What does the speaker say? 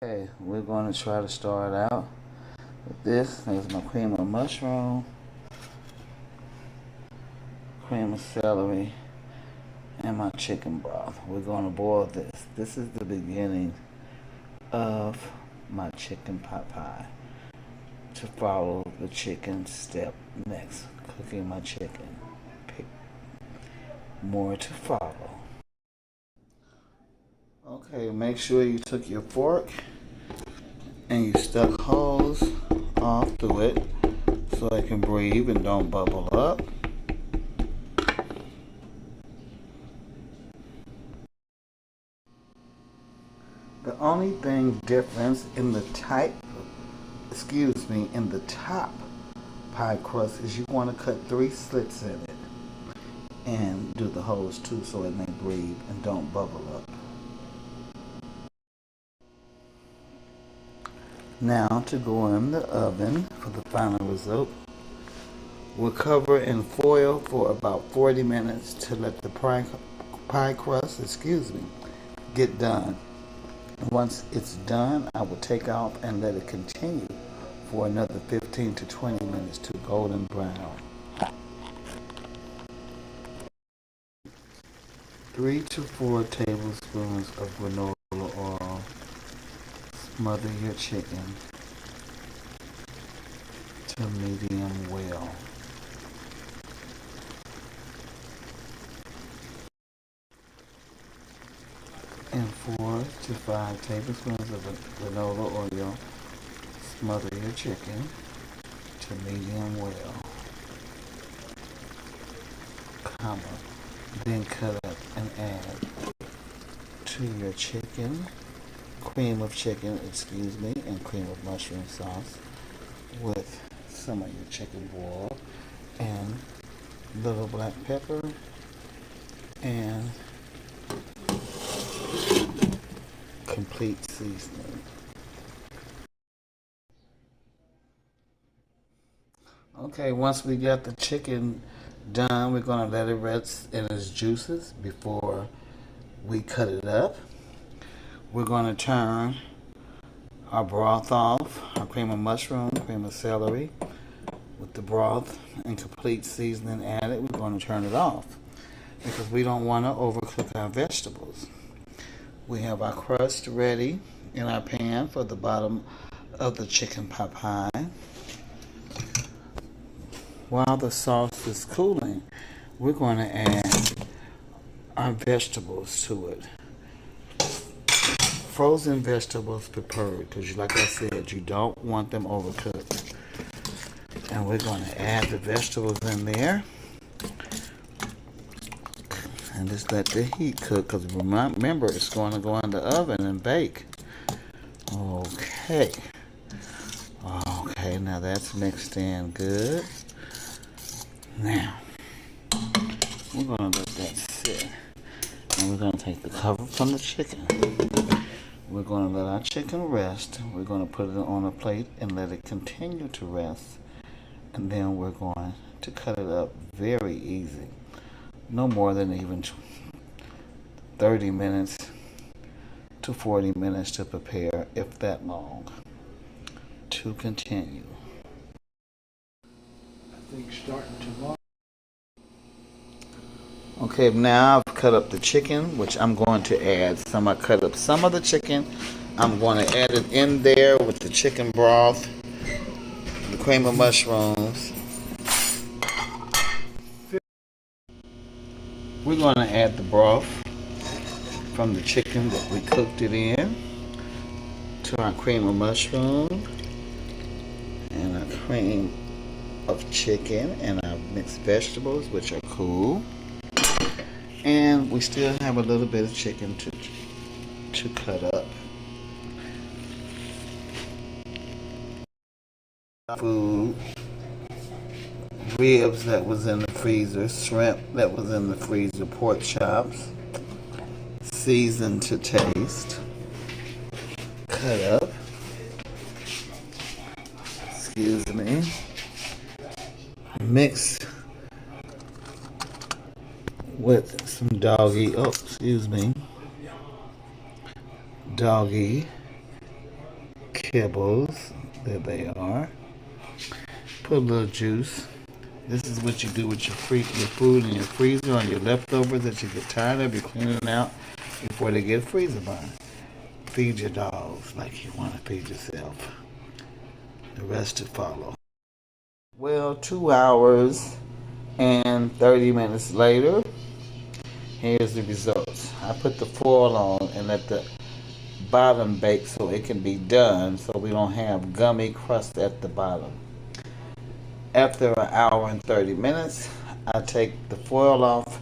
Okay, we're going to try to start out with this. There's my cream of mushroom, cream of celery, and my chicken broth. We're going to boil this. This is the beginning of my chicken pot pie. To follow the chicken step next, cooking my chicken. More to follow. Okay, make sure you took your fork and you stuck holes all through it so it can breathe and don't bubble up. The only thing difference in the in the top pie crust is you want to cut 3 slits in it and do the holes too so it may breathe and don't bubble up. Now to go in the oven for the final result. We'll cover in foil for about 40 minutes to let the pie crust, get done. Once it's done, I will take off and let it continue for another 15 to 20 minutes to golden brown. 3 to 4 tablespoons of granola oil. Smother your chicken to medium well. And 4 to 5 tablespoons of granola oil. Smother your chicken to medium well. Then cut up and add to your chicken, cream of chicken, and cream of mushroom sauce with some of your chicken broth and little black pepper and complete seasoning. Okay, once we got the chicken done, we're going to let it rest in its juices before we cut it up. We're going to turn our broth off, our cream of mushroom, cream of celery. With the broth and complete seasoning added, we're going to turn it off because we don't want to overcook our vegetables. We have our crust ready in our pan for the bottom of the chicken pot pie. While the sauce is cooling, we're going to add our vegetables to it. Frozen vegetables preferred because, like I said, you don't want them overcooked. And we're going to add the vegetables in there and just let the heat cook because remember it's going to go in the oven and bake. Okay, now that's mixed in good. Now we're going to let that sit and we're going to take the cover from the chicken. We're going to let our chicken rest. We're going to put it on a plate and let it continue to rest. And then we're going to cut it up very easy. No more than even 30 minutes to 40 minutes to prepare, if that long. To continue. I think starting tomorrow. Okay, now I've cut up the chicken, which I'm going to add some. I cut up some of the chicken. I'm going to add it in there with the chicken broth, the cream of mushrooms. We're going to add the broth from the chicken that we cooked it in to our cream of mushroom and our cream of chicken and our mixed vegetables, which are cool. And we still have a little bit of chicken to cut up. Food, ribs that was in the freezer, shrimp that was in the freezer, pork chops, seasoned to taste, cut up, mixed with some doggy kibbles. There they are. Put a little juice. This is what you do with your food in your freezer on your leftovers that you get tired of. You clean it out before they get freezer burn. Feed your dogs like you want to feed yourself. The rest to follow. Well, 2 hours and 30 minutes later, here's the results. I put the foil on and let the bottom bake so it can be done so we don't have gummy crust at the bottom. After an hour and 30 minutes, I take the foil off